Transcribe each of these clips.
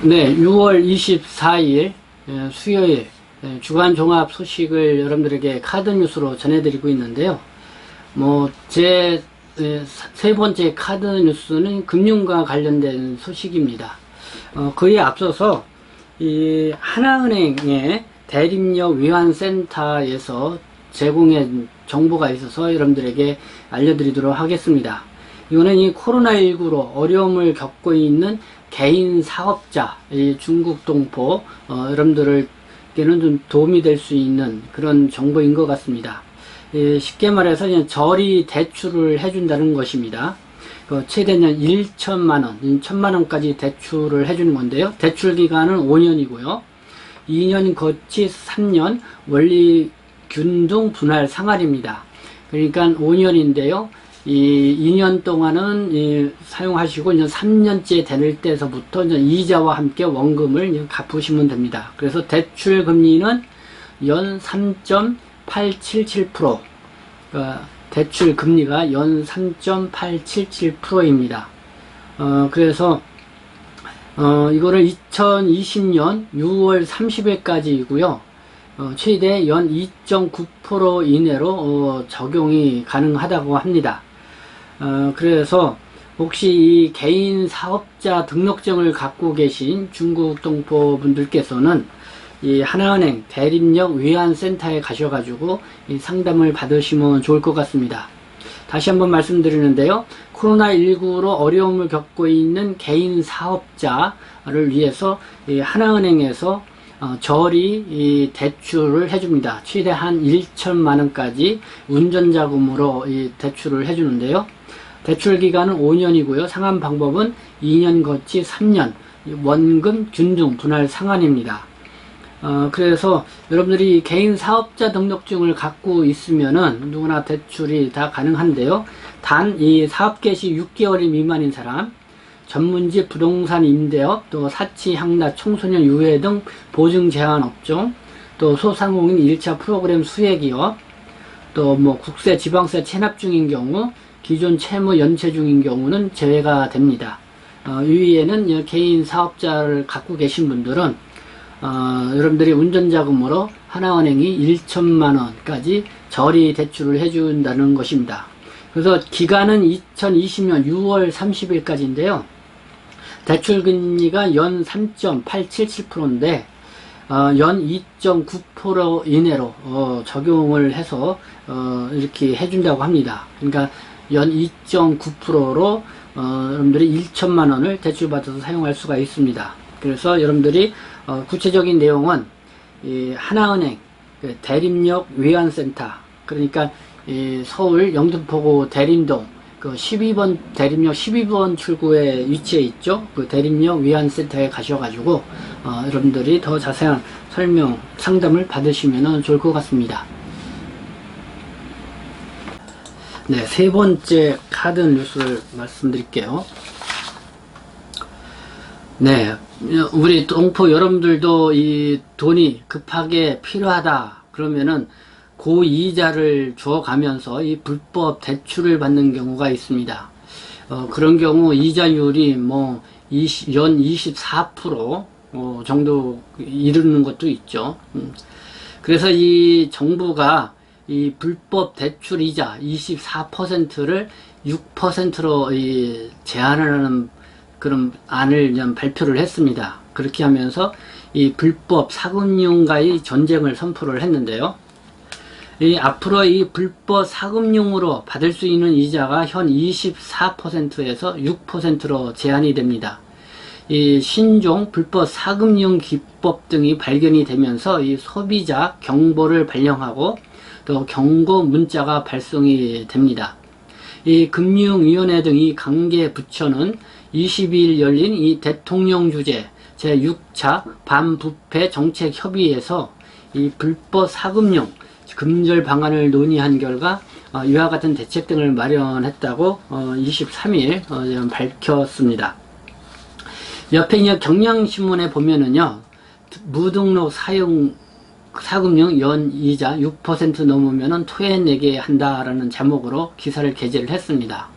네, 6월 24일 수요일 주간 종합 소식을 여러분들에게 카드 뉴스로 전해드리고 있는데요. 제 세 번째 카드 뉴스는 금융과 관련된 소식입니다. 그에 앞서서 이 하나은행의 대림역 위안센터에서 제공한 정보가 있어서 여러분들에게 알려드리도록 하겠습니다. 이거는 이 코로나19로 어려움을 겪고 있는 개인 사업자, 이 중국 동포, 여러분들에게는 좀 도움이 될 수 있는 그런 정보인 것 같습니다. 쉽게 말해서 그냥 저리 대출을 해준다는 것입니다. 최대는 1천만원, 1천만원까지 대출을 해주는 건데요. 대출 기간은 5년이고요. 2년 거치 3년 원리 균등 분할 상환입니다. 그러니까 5년인데요. 이 2년 동안은 사용하시고 이제 3년째 되는 때서부터 이제 이자와 함께 원금을 이제 갚으시면 됩니다. 그래서 대출 금리는 연 3.877%, 대출 금리가 연 3.877%입니다. 그래서 이거를 2020년 6월 30일까지이고요. 최대 연 2.9% 이내로 적용이 가능하다고 합니다. 그래서 혹시 이 개인 사업자 등록증을 갖고 계신 중국 동포 분들께서는 이 하나은행 대림역 위안센터에 가셔가지고 이 상담을 받으시면 좋을 것 같습니다. 다시 한번 말씀드리는데요. 코로나19로 어려움을 겪고 있는 개인 사업자를 위해서 이 하나은행에서 저리 이 대출을 해줍니다. 최대한 1천만원까지 운전자금으로 이 대출을 해주는데요. 대출 기간은 5년이고요. 상환 방법은 2년 거치 3년 원금 균등 분할 상환입니다. 그래서 여러분들이 개인 사업자 등록증을 갖고 있으면은 누구나 대출이 다 가능한데요. 단 이 사업 개시 6개월이 미만인 사람, 전문직 부동산 임대업, 또 사치, 향락, 청소년 유해 등 보증 제한 업종, 또 소상공인 1차 프로그램 수혜기업, 또 국세, 지방세 체납 중인 경우, 기존 채무 연체 중인 경우는 제외가 됩니다. 이외에는 개인 사업자를 갖고 계신 분들은 여러분들이 운전자금으로 하나은행이 1천만원까지 저리 대출을 해준다는 것입니다. 그래서 기간은 2020년 6월 30일까지인데요. 대출 금리가 연 3.877%인데 연 2.9% 이내로 적용을 해서 이렇게 해준다고 합니다. 그러니까 연 2.9%로 여러분들이 1천만원을 대출받아서 사용할 수가 있습니다. 그래서 여러분들이 구체적인 내용은 이 하나은행 대림역 위안센터, 그러니까 서울 영등포구 대림동 12번 대림역 12번 출구에 위치해 있죠. 그 대림역 위안센터에 가셔가지고 여러분들이 더 자세한 설명 상담을 받으시면 좋을 것 같습니다. 네, 세 번째 카드 뉴스를 말씀드릴게요. 네, 우리 동포 여러분들도 이 돈이 급하게 필요하다 그러면은 고이자를 줘가면서 이 불법 대출을 받는 경우가 있습니다. 그런 경우 이자율이 연 24% 정도 이르는 것도 있죠. 그래서 이 정부가 이 불법 대출 이자 24%를 6%로 제한하는 그런 안을 발표를 했습니다. 그렇게 하면서 이 불법 사금융과의 전쟁을 선포를 했는데요. 앞으로 이 불법 사금융으로 받을 수 있는 이자가 현 24%에서 6%로 제한이 됩니다. 이 신종 불법 사금융 기법 등이 발견이 되면서 이 소비자 경보를 발령하고 또 경고 문자가 발송이 됩니다. 이 금융위원회 등 이 관계 부처는 22일 열린 이 대통령 주재 제6차 반부패 정책협의회에서 이 불법 사금융 금절 방안을 논의한 결과 이와 같은 대책 등을 마련했다고 23일 밝혔습니다. 옆에 이제 경향신문에 보면은요, 무등록 사금융 연 이자 6% 넘으면은 토해내게 한다라는 제목으로 기사를 게재를 했습니다.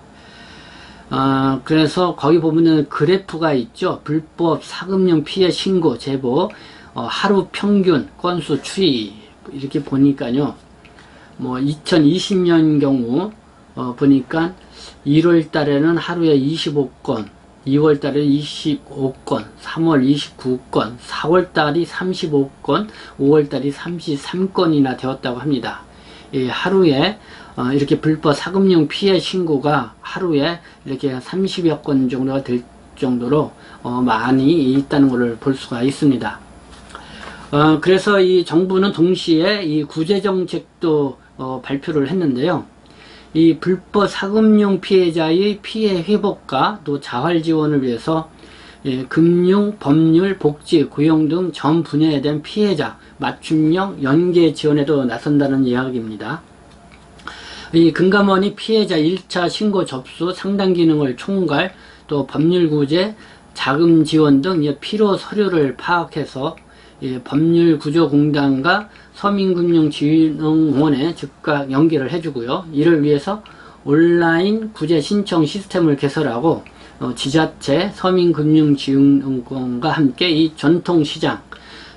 그래서 거기 보면은 그래프가 있죠. 불법 사금융 피해 신고 제보, 하루 평균 건수 추이, 이렇게 보니까요. 뭐, 2020년 경우, 보니까 1월 달에는 하루에 25건, 2월 달에 25건, 3월 29건, 4월 달이 35건, 5월 달이 33건이나 되었다고 합니다. 하루에 이렇게 불법 사금융 피해 신고가 하루에 이렇게 30여 건 정도가 될 정도로 많이 있다는 것을 볼 수가 있습니다. 그래서 이 정부는 동시에 이 구제정책도 발표를 했는데요. 이 불법 사금융 피해자의 피해 회복과 또 자활 지원을 위해서 금융, 법률, 복지, 고용 등 전 분야에 대한 피해자 맞춤형 연계 지원에도 나선다는 이야기입니다. 이 금감원이 피해자 1차 신고 접수, 상담 기능을 총괄, 또 법률 구제, 자금 지원 등 필요 서류를 파악해서 법률구조공단과 서민금융진흥원에 즉각 연계를 해주고요. 이를 위해서 온라인 구제 신청 시스템을 개설하고 지자체, 서민금융진흥원과 함께 이 전통시장,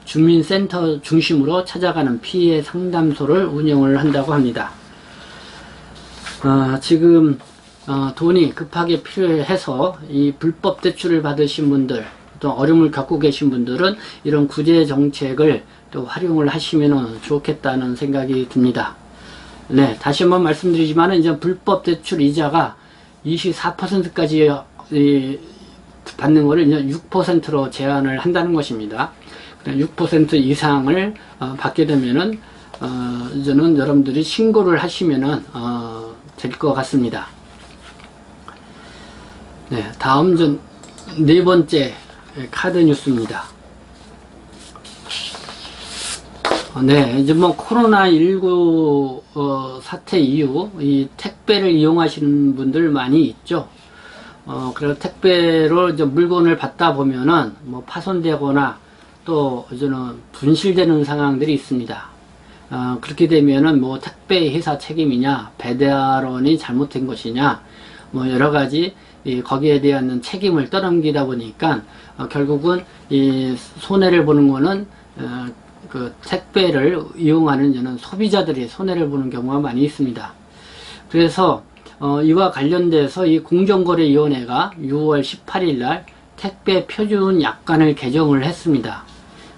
주민센터 중심으로 찾아가는 피해 상담소를 운영을 한다고 합니다. 지금 돈이 급하게 필요해서 이 불법 대출을 받으신 분들, 또 어려움을 겪고 계신 분들은 이런 구제 정책을 또 활용을 하시면 좋겠다는 생각이 듭니다. 네, 다시 한번 말씀드리지만 이제 불법 대출 이자가 24%까지 받는 것을 이제 6%로 제한을 한다는 것입니다. 6% 이상을 받게 되면은 이제는 여러분들이 신고를 하시면은 될 것 같습니다. 네, 다음 네 번째 카드 뉴스입니다. 네, 이제 뭐 코로나19 사태 이후 이 택배를 이용하시는 분들 많이 있죠. 그래서 택배로 이제 물건을 받다 보면은 뭐 파손되거나 또 이제는 분실되는 상황들이 있습니다. 그렇게 되면은 뭐 택배 회사 책임이냐, 배달원이 잘못된 것이냐, 뭐 여러 가지 거기에 대한 책임을 떠넘기다 보니까 결국은 이 손해를 보는 거는 그 택배를 이용하는 저는 소비자들이 손해를 보는 경우가 많이 있습니다. 그래서 이와 관련돼서 이 공정거래위원회가 6월 18일 날 택배 표준 약관을 개정을 했습니다.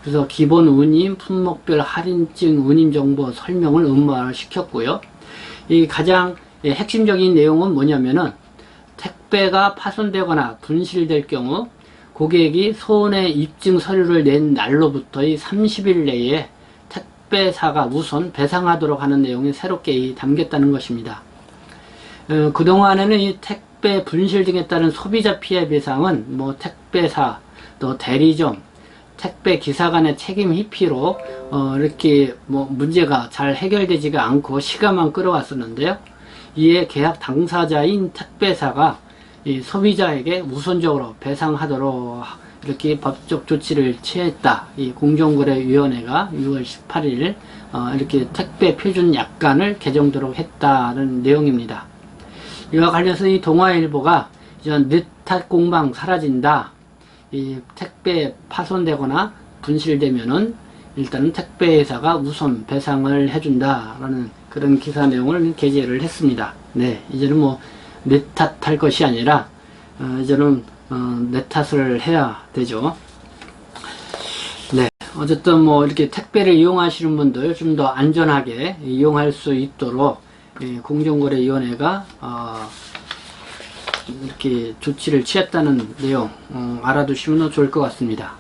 그래서 기본 운임, 품목별 할인증 운임 정보 설명을 음화를 시켰고요. 이 가장 핵심적인 내용은 뭐냐면은 택배가 파손되거나 분실될 경우 고객이 손해 입증 서류를 낸 날로부터의 30일 내에 택배사가 우선 배상하도록 하는 내용이 새롭게 담겼다는 것입니다. 그동안에는 이 택배 분실 등에 따른 소비자 피해 배상은 뭐 택배사, 또 대리점, 택배 기사 간의 책임 회피로 이렇게 뭐 문제가 잘 해결되지가 않고 시간만 끌어왔었는데요. 이에 계약 당사자인 택배사가 이 소비자에게 우선적으로 배상하도록 이렇게 법적 조치를 취했다. 이 공정거래위원회가 6월 18일 이렇게 택배 표준 약관을 개정토록 했다는 내용입니다. 이와 관련해서 이 동아일보가 이전 넷탓 공방 사라진다. 이 택배 파손되거나 분실되면은 일단은 택배회사가 우선 배상을 해준다라는 그런 기사 내용을 게재를 했습니다. 네, 이제는 뭐 내 탓할 것이 아니라 이제는 내 탓을 해야 되죠. 네, 어쨌든 뭐 이렇게 택배를 이용하시는 분들 좀 더 안전하게 이용할 수 있도록 공정거래위원회가 이렇게 조치를 취했다는 내용 알아두시면 좋을 것 같습니다.